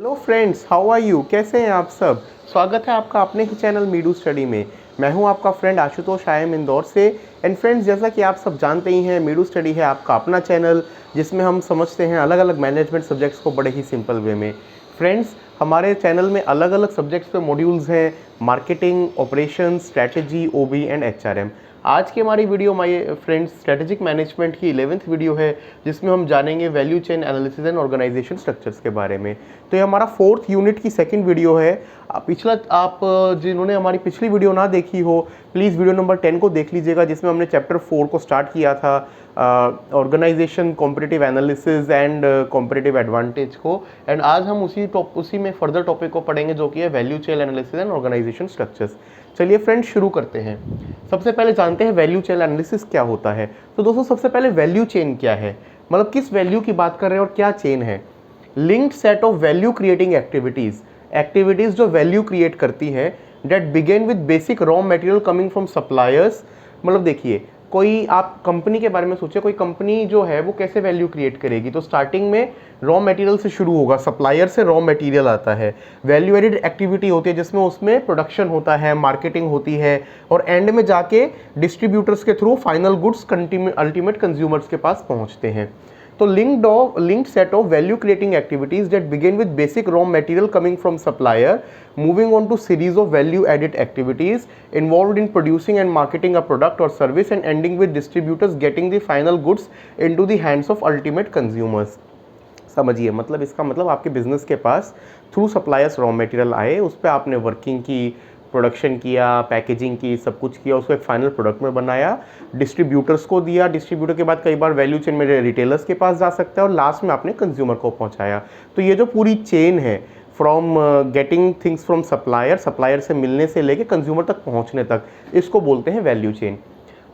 Hello friends, how are you? कैसे हैं आप सब? स्वागत है आपका अपने ही चैनल मीडू स्टडी में। मैं हूं आपका फ्रेंड आशुतोष, आया इंदौर से। एंड फ्रेंड्स, जैसा कि आप सब जानते ही हैं, मीडू स्टडी है आपका अपना चैनल जिसमें हम समझते हैं अलग अलग मैनेजमेंट सब्जेक्ट्स को बड़े ही सिंपल वे में। फ्रेंड्स, हमारे चैनल में अलग अलग सब्जेक्ट्स पे मॉड्यूल्स हैं: marketing, operations, strategy, OB and HRM. आज की हमारी video my friends strategic management की 11th वीडियो है, जिसमें हम जानेंगे value chain analysis and organisation structures के बारे में। तो ये हमारा 4th यूनिट की 2nd वीडियो है। आप जिन्होंने हमारी पिछली वीडियो ना देखी हो, प्लीज़ वीडियो नंबर 10 को देख लीजिएगा, जिसमें हमने चैप्टर 4 को स्टार्ट किया था, organisation, competitive analysis and competitive advantage को। एंड आज हम उसी में फर्दर टॉपिक को पढ़ेंगे, जो कि है value chain analysis and organisation structures. चलिए फ्रेंड्स, शुरू करते हैं। सबसे पहले जानते हैं वैल्यू चेन एनालिसिस क्या होता है। तो दोस्तों, सबसे पहले वैल्यू चेन क्या है, मतलब किस वैल्यू की बात कर रहे हैं और क्या चेन है। Linked set of value creating activities जो वैल्यू क्रिएट करती हैं, that begin with basic raw material coming from suppliers. मतलब देखिए, कोई आप कंपनी के बारे में सोचिए, कोई कंपनी जो है वो कैसे वैल्यू क्रिएट करेगी। तो स्टार्टिंग में रॉ मटेरियल से शुरू होगा, सप्लायर से रॉ मटेरियल आता है, वैल्यू एडेड एक्टिविटी होती है जिसमें उसमें प्रोडक्शन होता है, मार्केटिंग होती है, और एंड में जाके डिस्ट्रीब्यूटर्स के through final goods ultimate consumers के पास पहुंचते हैं। तो linked set of value creating activities that begin with basic raw material coming from supplier, moving on to series of value added activities involved in producing and marketing a product or service, and ending with distributors getting the final goods into the hands of ultimate consumers। समझिए, मतलब इसका मतलब आपके business के pass through suppliers raw material आए, उस पर आपने वर्किंग की, प्रोडक्शन किया, पैकेजिंग की, सब कुछ किया, उसको एक फाइनल प्रोडक्ट में बनाया, डिस्ट्रीब्यूटर्स को दिया, डिस्ट्रीब्यूटर के बाद कई बार वैल्यू चेन में रिटेलर्स के पास जा सकता है, और लास्ट में आपने कंज्यूमर को पहुंचाया। तो ये जो पूरी चेन है, from getting things from supplier से मिलने से लेके कंज्यूमर तक पहुंचने तक, इसको बोलते हैं वैल्यू चेन।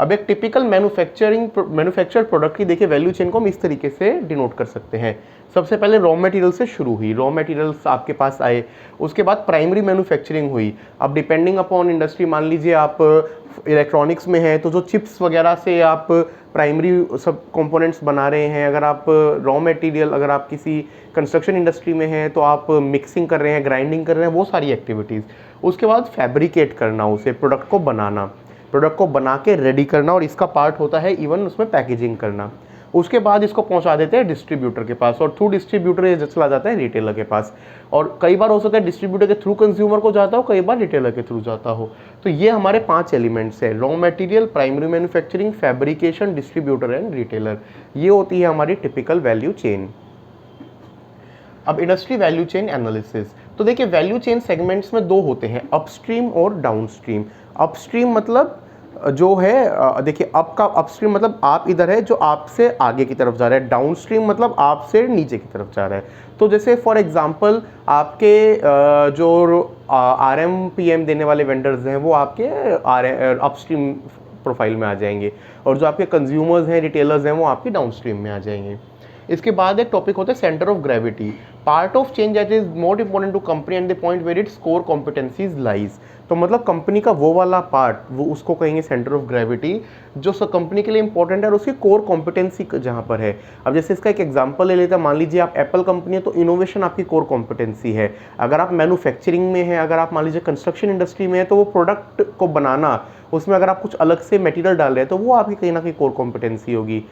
अब एक टिपिकल मैन्युफैक्चर्ड प्रोडक्ट की देखिए वैल्यू चेन को हम इस तरीके से डिनोट कर सकते हैं। सबसे पहले रॉ मटेरियल से शुरू हुई, रॉ मटेरियल्स आपके पास आए, उसके बाद प्राइमरी मैन्युफैक्चरिंग हुई। अब डिपेंडिंग अपॉन इंडस्ट्री, मान लीजिए आप इलेक्ट्रॉनिक्स में है तो जो चिप्स वगैरह से आप प्राइमरी सब कंपोनेंट्स बना रहे हैं। अगर आप रॉ मटेरियल, अगर आप किसी कंस्ट्रक्शन इंडस्ट्री में हैं तो आप मिक्सिंग कर रहे हैं, ग्राइंडिंग कर रहे हैं, वो सारी एक्टिविटीज़। उसके बाद फैब्रिकेट करना, उसे प्रोडक्ट को बनाना, प्रोडक्ट को बना के रेडी करना, और इसका पार्ट होता है इवन उसमें पैकेजिंग करना। उसके बाद इसको पहुंचा देते हैं डिस्ट्रीब्यूटर के पास, और थ्रू डिस्ट्रीब्यूटर ये चला जाता है रिटेलर के पास। और कई बार हो सकता है डिस्ट्रीब्यूटर के थ्रू कंज्यूमर को जाता हो, कई बार रिटेलर के थ्रू जाता हो। तो ये हमारे 5 एलिमेंट्स है: raw material, primary manufacturing, fabrication, distributor and retailer. ये होती है हमारी टिपिकल वैल्यू चेन। अब इंडस्ट्री वैल्यू चेन एनालिसिस। तो देखिए, वैल्यू चेन सेगमेंट्स में 2 होते हैं, अपस्ट्रीम और डाउनस्ट्रीम। अपस्ट्रीम मतलब जो है, देखिए, आपका अपस्ट्रीम मतलब आप इधर है, जो आपसे आगे की तरफ जा रहा है। डाउनस्ट्रीम मतलब आपसे नीचे की तरफ जा रहा है। तो जैसे फॉर एग्जांपल आपके जो आरएम पीएम देने वाले वेंडर्स हैं, वो आपके अपस्ट्रीम प्रोफाइल में आ जाएंगे, और जो आपके कंज्यूमर्स हैं, रिटेलर्स हैं, वो आपके डाउनस्ट्रीम में आ जाएंगे। इसके बाद एक टॉपिक होता है centre of gravity, part of change that is more important to company and the point where its core competencies lies. तो मतलब कंपनी का वो वाला पार्ट, वो उसको कहेंगे सेंटर ऑफ ग्रेविटी, जो कंपनी के लिए इंपॉर्टेंट है और उसकी कोर कॉम्पिटेंसी जहाँ पर है। अब जैसे इसका एक एग्जांपल ले लेते हैं, मान लीजिए आप एप्पल कंपनी है, तो इनोवेशन आपकी कोर कॉम्पिटेंसी है। अगर आप मैन्युफैक्चरिंग में है, अगर आप मान लीजिए कंस्ट्रक्शन इंडस्ट्री में है, तो वो प्रोडक्ट को बनाना, उसमें अगर आप कुछ अलग से मटेरियल डाल रहे हैं, तो वो आपकी कहीं ना कहीं कोर कॉम्पिटेंसी होगी।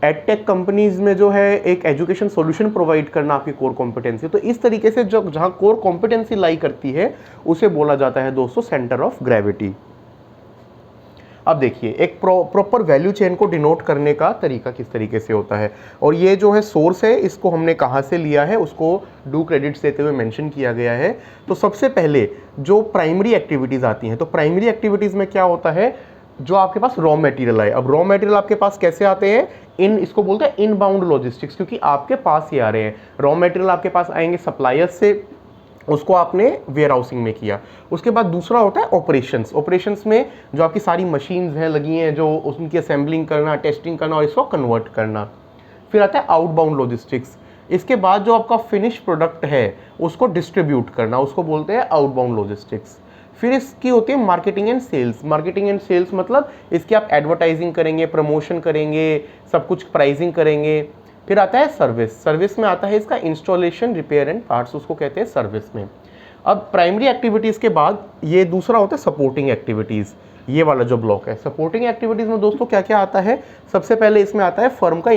एडटेक कंपनीज में जो है एक एजुकेशन सॉल्यूशन प्रोवाइड करना आपकी कोर कॉम्पिटेंसी। तो इस तरीके से जो जहां कोर कॉम्पिटेंसी लाई करती है, उसे बोला जाता है दोस्तों सेंटर ऑफ ग्रेविटी। अब देखिए, एक प्रॉपर वैल्यू चेन को डिनोट करने का तरीका किस तरीके से होता है, और ये जो है सोर्स है, इसको हमने कहाँ से लिया है, उसको डू क्रेडिट्स देते हुए मेंशन किया गया है। तो सबसे पहले जो प्राइमरी एक्टिविटीज़ आती हैं, तो प्राइमरी एक्टिविटीज़ में क्या होता है, जो आपके पास रॉ मटेरियल आए। अब रॉ मटेरियल आपके पास कैसे आते हैं, इसको बोलते हैं इनबाउंड लॉजिस्टिक्स, क्योंकि आपके पास ही आ रहे हैं। रॉ मटेरियल आपके पास आएंगे सप्लायर्स से, उसको आपने वेयर हाउसिंग में किया। उसके बाद दूसरा होता है ऑपरेशंस में जो आपकी सारी मशीन्स हैं लगी हैं, जो उनकी असेंबलिंग करना, टेस्टिंग करना और इसको कन्वर्ट करना। फिर आता है आउटबाउंड लॉजिस्टिक्स। इसके बाद जो आपका फिनिश प्रोडक्ट है उसको डिस्ट्रीब्यूट करना, उसको बोलते हैं आउटबाउंड लॉजिस्टिक्स। फिर इसकी होती है मार्केटिंग एंड सेल्स मतलब इसकी आप एडवर्टाइजिंग करेंगे, प्रमोशन करेंगे, सब कुछ प्राइसिंग करेंगे। फिर आता है सर्विस, सर्विस में आता है इसका इंस्टॉलेशन, रिपेयर एंड पार्ट्स, उसको कहते हैं सर्विस में। अब प्राइमरी एक्टिविटीज़ के बाद ये दूसरा होता है सपोर्टिंग एक्टिविटीज़, ये वाला जो ब्लॉक है। सपोर्टिंग एक्टिविटीज़ में दोस्तों क्या क्या आता है, सबसे पहले इसमें आता है फर्म का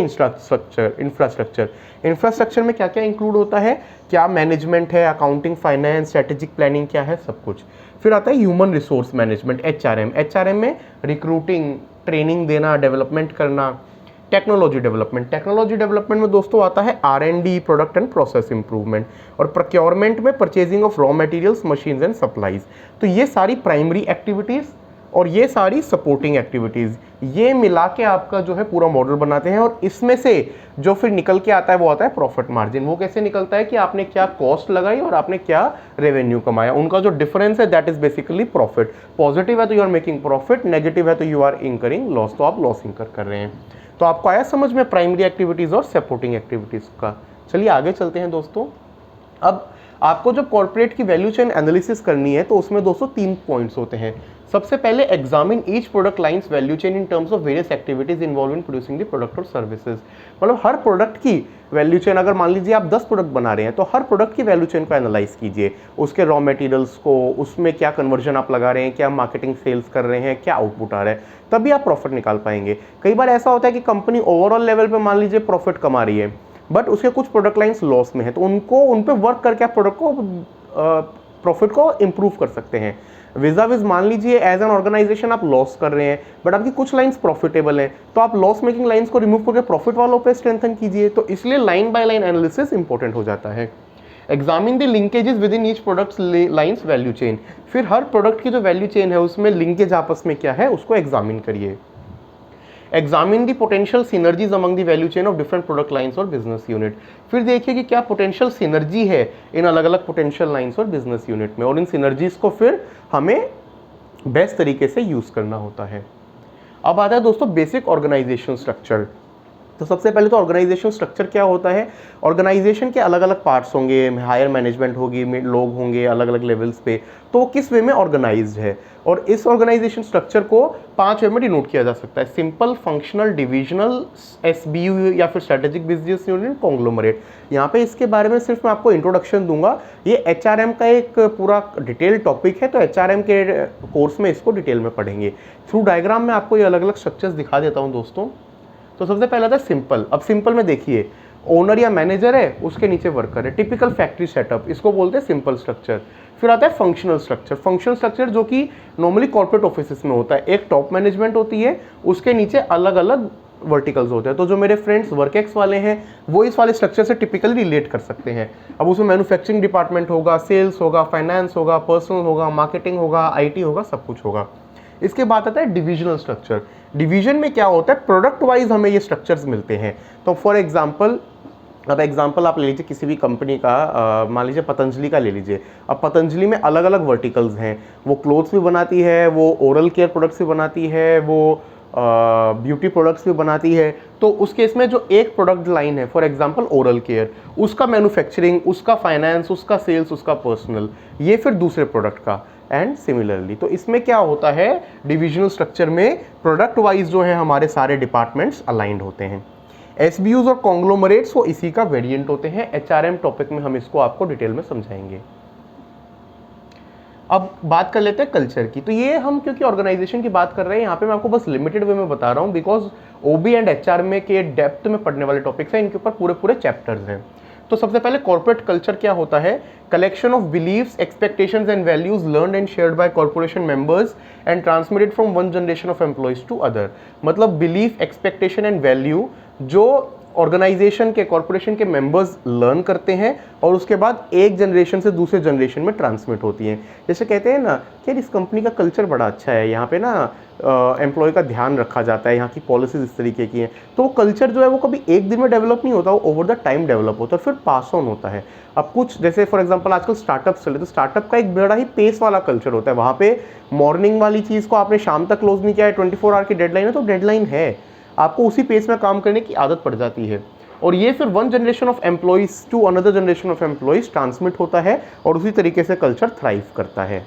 इंफ्रास्ट्रक्चर में क्या क्या इंक्लूड होता है, क्या मैनेजमेंट है, अकाउंटिंग, फाइनेंस, स्ट्रेटेजिक प्लानिंग क्या है, सब कुछ। फिर आता है ह्यूमन रिसोर्स मैनेजमेंट, एचआरएम में रिक्रूटिंग, ट्रेनिंग देना, डेवलपमेंट करना। टेक्नोलॉजी डेवलपमेंट में दोस्तों आता है R&D, product and process improvement. और प्रोक्योरमेंट में purchasing of raw materials, machines and supplies. तो ये सारी प्राइमरी एक्टिविटीज़ और ये सारी सपोर्टिंग एक्टिविटीज़, ये मिला के आपका जो है पूरा मॉडल बनाते हैं। और इसमें से जो फिर निकल के आता है वो आता है प्रॉफिट मार्जिन। वो कैसे निकलता है कि आपने क्या कॉस्ट लगाई और आपने क्या रेवेन्यू कमाया, उनका जो डिफरेंस है that is basically profit. Positive है तो you are making profit, negative है तो यू आर इंकरिंग लॉस, तो आप लॉस इंकर कर रहे हैं। तो आपको आया समझ में प्राइमरी एक्टिविटीज़ और सपोर्टिंग एक्टिविटीज़ का। चलिए आगे चलते हैं दोस्तों। अब आपको जब कॉर्पोरेट की वैल्यू चेन एनालिसिस करनी है तो उसमें दोस्तों 3 पॉइंट्स होते हैं। सबसे पहले examine each product lines value chain in terms of various activities involve in producing the product और सर्विसेज। मतलब हर प्रोडक्ट की वैल्यू चेन, अगर मान लीजिए आप 10 प्रोडक्ट बना रहे हैं तो हर प्रोडक्ट की वैल्यू चेन को एनालाइज कीजिए, उसके रॉ मटेरियल्स को, उसमें क्या कन्वर्जन आप लगा रहे हैं, क्या मार्केटिंग सेल्स कर रहे हैं, क्या आउटपुट आ रहा है, तभी आप प्रॉफिट निकाल पाएंगे। कई बार ऐसा होता है कि कंपनी ओवरऑल लेवल पे मान लीजिए प्रॉफिट कमा रही है बट उसके कुछ प्रोडक्ट लाइंस लॉस में है, तो उन पे वर्क करके आप प्रोडक्ट को प्रॉफिट को इंप्रूव कर सकते हैं। विज़ मान लीजिए एज एन ऑर्गेनाइजेशन आप लॉस कर रहे हैं बट आपकी कुछ लाइंस प्रॉफिटेबल हैं, तो आप लॉस मेकिंग लाइंस को रिमूव करके प्रॉफिट वालों पे स्ट्रेंथन कीजिए। तो इसलिए line by line analysis important हो जाता है। Examine the linkages with in each products lines value chain. फिर हर प्रोडक्ट की जो वैल्यू चेन है उसमें लिंकेज आपस में क्या है उसको एग्जामिन करिए। Examine the potential synergies among the value chain of different product lines और बिजनेस यूनिट। फिर देखिए कि क्या पोटेंशियल सिनर्जी है इन अलग अलग पोटेंशियल लाइंस और बिजनेस यूनिट में, और इन सिनर्जीज को फिर हमें बेस्ट तरीके से यूज करना होता है। अब आता है दोस्तों बेसिक ऑर्गेनाइजेशन स्ट्रक्चर। तो सबसे पहले तो ऑर्गेनाइजेशन स्ट्रक्चर क्या होता है, ऑर्गेनाइजेशन के अलग अलग पार्ट्स होंगे, हायर मैनेजमेंट होगी, लोग होंगे अलग अलग लेवल्स पे, तो वो किस वे में ऑर्गेनाइज्ड है। और इस ऑर्गेनाइजेशन स्ट्रक्चर को 5 वे में डिनोट किया जा सकता है, सिंपल, फंक्शनल, डिविजनल, एसबीयू या फिर स्ट्रेटेजिक बिजनेस यूनिट, कॉन्ग्लोमरेट। यहाँ पे इसके बारे में सिर्फ मैं आपको इंट्रोडक्शन दूंगा, ये एचआरएम का एक पूरा डिटेल टॉपिक है, तो एचआरएम के कोर्स में इसको डिटेल में पढ़ेंगे। थ्रू डायग्राम में आपको ये अलग अलग स्ट्रक्चर्स दिखा देता हूँ दोस्तों। तो सबसे पहला था सिंपल। अब सिंपल में देखिए ओनर या मैनेजर है, उसके नीचे वर्कर है, टिपिकल फैक्ट्री सेटअप, इसको बोलते हैं सिंपल स्ट्रक्चर। फिर आता है फंक्शनल स्ट्रक्चर। फंक्शनल स्ट्रक्चर जो कि नॉर्मली कॉर्पोरेट ऑफिसेस में होता है, एक टॉप मैनेजमेंट होती है, उसके नीचे अलग अलग वर्टिकल्स होते हैं। तो जो मेरे फ्रेंड्स वर्केक्स वाले हैं वो इस वाले स्ट्रक्चर से टिपिकली रिलेट कर सकते हैं। अब उसमें मैन्युफैक्चरिंग डिपार्टमेंट होगा, सेल्स होगा, फाइनेंस होगा, पर्सनल होगा, मार्केटिंग होगा, आईटी होगा, सब कुछ होगा। इसके बाद आता है डिविजनल स्ट्रक्चर। डिवीजन में क्या होता है, प्रोडक्ट वाइज हमें ये स्ट्रक्चर्स मिलते हैं। तो फॉर एग्जांपल, अब एग्जांपल आप ले लीजिए किसी भी कंपनी का, मान लीजिए पतंजलि का ले लीजिए। अब पतंजलि में अलग अलग वर्टिकल्स हैं, वो क्लोथ्स भी बनाती है, वो ओरल केयर प्रोडक्ट्स भी बनाती है, वो ब्यूटी प्रोडक्ट्स भी बनाती है। तो उस केस में जो एक प्रोडक्ट लाइन है फॉर एग्जांपल ओरल केयर, उसका मैन्युफैक्चरिंग, उसका फाइनेंस, उसका सेल्स, उसका पर्सनल, ये फिर दूसरे प्रोडक्ट का, एंड सिमिलरली। तो इसमें क्या होता है, डिविजनल स्ट्रक्चर में प्रोडक्ट वाइज जो है हमारे सारे डिपार्टमेंट्स अलाइंड होते हैं। एसबीयूज और कॉन्ग्लोमरेट्स वो इसी का वेरिएंट होते हैं। एचआरएम टॉपिक में हम इसको आपको डिटेल में समझाएंगे। अब बात कर लेते हैं कल्चर की। तो ये हम क्योंकि ऑर्गेनाइजेशन की बात कर रहे हैं, यहाँ पे मैं आपको बस लिमिटेड वे में बता रहा हूँ, बिकॉज ओबी एंड एचआर में के डेप्थ में पढ़ने वाले टॉपिक्स हैं, इनके ऊपर पूरे पूरे चैप्टर्स हैं। तो सबसे पहले कॉर्पोरेट कल्चर क्या होता है, collection of beliefs, expectations and values learned and shared by corporation members and transmitted from one generation of employees to other. मतलब बिलीफ, एक्सपेक्टेशन एंड वैल्यू जो ऑर्गेनाइजेशन के, कॉर्पोरेशन के मेंबर्स लर्न करते हैं और उसके बाद एक जनरेशन से दूसरे जनरेशन में ट्रांसमिट होती हैं। जैसे कहते हैं ना कि इस कंपनी का कल्चर बड़ा अच्छा है, यहाँ पे ना एम्प्लॉय का ध्यान रखा जाता है, यहाँ की पॉलिसीज इस तरीके की हैं। तो वो कल्चर जो है वो कभी एक दिन में डेवलप नहीं होता, वो ओवर द टाइम डेवलप होता है, फिर पास ऑन होता है। अब कुछ जैसे फॉर एग्जांपल आजकल स्टार्टअप्स चले, तो स्टार्टअप का एक बड़ा ही पेस वाला कल्चर होता है। वहाँ पे मॉर्निंग वाली चीज़ को आपने शाम तक क्लोज नहीं किया है, 24 आवर की डेडलाइन है तो डेडलाइन है, आपको उसी पेस में काम करने की आदत पड़ जाती है। और ये फिर one generation of employees to another generation of employees transmit होता है और उसी तरीके से कल्चर थ्राइव करता है।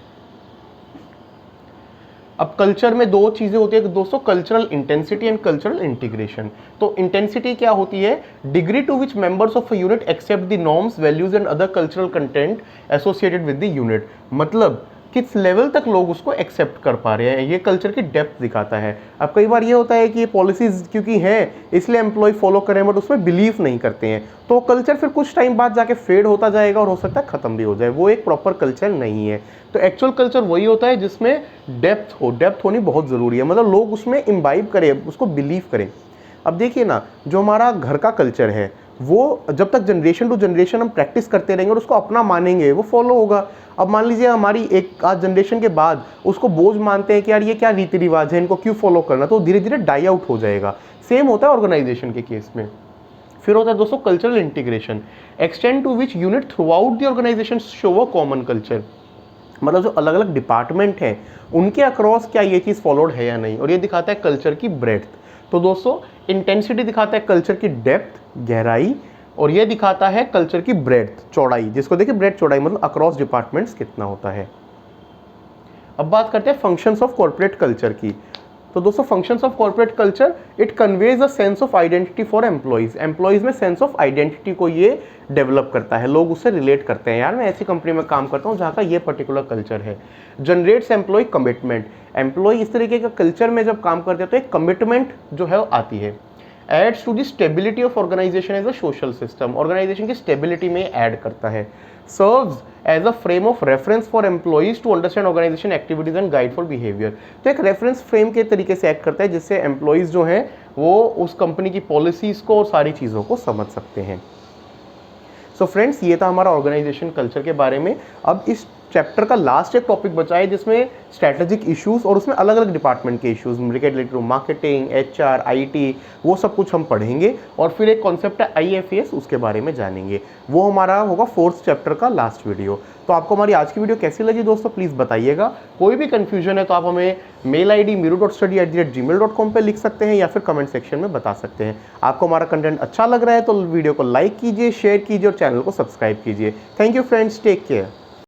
अब कल्चर में दो चीज़ें होती है दोस्तों, cultural intensity and cultural integration. तो इंटेंसिटी क्या होती है? Degree to which members of a unit accept the norms, values and other cultural content associated with the unit. मतलब किस लेवल तक लोग उसको एक्सेप्ट कर पा रहे हैं, ये कल्चर की डेप्थ दिखाता है। अब कई बार ये होता है कि ये पॉलिसीज क्योंकि हैं इसलिए एम्प्लॉय फॉलो करें बट उसमें बिलीव नहीं करते हैं, तो कल्चर फिर कुछ टाइम बाद जाके फेड होता जाएगा और हो सकता है खत्म भी हो जाए, वो एक प्रॉपर कल्चर नहीं है। तो एक्चुअल कल्चर वही होता है जिसमें डेप्थ हो, डेप्थ होनी बहुत ज़रूरी है, मतलब लोग उसमें इम्बाइब करें, उसको बिलीव करें। अब देखिए ना, जो हमारा घर का कल्चर है वो जब तक जनरेशन टू जनरेशन हम प्रैक्टिस करते रहेंगे और उसको अपना मानेंगे वो फॉलो होगा। अब मान लीजिए हमारी एक आध जनरेशन के बाद उसको बोझ मानते हैं कि यार ये क्या रीति रिवाज है, इनको क्यों फॉलो करना, तो धीरे धीरे डाई आउट हो जाएगा। सेम होता है ऑर्गेनाइजेशन के केस में। फिर होता है दोस्तों cultural integration, extend to which unit throughout the organisation show a common culture. मतलब जो अलग अलग डिपार्टमेंट हैं उनके अक्रॉस क्या ये चीज़ फॉलोड है या नहीं, और ये दिखाता है कल्चर की ब्रेड्थ। तो दोस्तों इंटेंसिटी दिखाता है कल्चर की डेप्थ, गहराई, और ये दिखाता है कल्चर की ब्रेड्थ, चौड़ाई, जिसको देखिए ब्रेड्थ चौड़ाई मतलब अक्रॉस डिपार्टमेंट्स कितना होता है। अब बात करते हैं फंक्शंस ऑफ कॉर्पोरेट कल्चर की। तो दोस्तों functions of corporate culture, it conveys a sense of identity for employees. Employees में सेंस ऑफ आइडेंटिटी को ये डेवलप करता है, लोग उससे रिलेट करते हैं, यार मैं ऐसी कंपनी में काम करता हूँ जहाँ का ये पर्टिकुलर कल्चर है। जनरेट्स एम्प्लॉय कमिटमेंट, एम्प्लॉय इस तरीके का कल्चर में जब काम करते हैं तो एक कमिटमेंट जो है वो आती है। Adds to the stability of organisation as a social system, organisation की स्टेबिलिटी में ऐड करता है। Serves as a frame of reference for employees to understand organisation activities and guide for behaviour. तो एक रेफरेंस फ्रेम के तरीके से act करता है जिससे एम्प्लॉइज जो हैं वो उस कंपनी की पॉलिसीज को और सारी चीज़ों को समझ सकते हैं। सो फ्रेंड्स, ये था हमारा ऑर्गेनाइजेशन कल्चर के बारे में। अब इस चैप्टर का लास्ट एक टॉपिक बचा है जिसमें स्ट्रैटेजिक इश्यूज और उसमें अलग अलग डिपार्टमेंट के इश्यूज, मार्केटिंग, एचआर, आईटी, वो सब कुछ हम पढ़ेंगे, और फिर एक कॉन्सेप्ट है आईएफएस, उसके बारे में जानेंगे। वो हमारा होगा 4th चैप्टर का लास्ट वीडियो। तो आपको हमारी आज की वीडियो कैसी लगी दोस्तों, प्लीज़ बताइएगा। कोई भी कन्फ्यूजन है तो आप हमें मेल ID meeru.study@gmail.com पे लिख सकते हैं या फिर कमेंट सेक्शन में बता सकते हैं। आपको हमारा कंटेंट अच्छा लग रहा है तो वीडियो को लाइक कीजिए, शेयर कीजिए और चैनल को सब्सक्राइब कीजिए। Thank you friends, take care.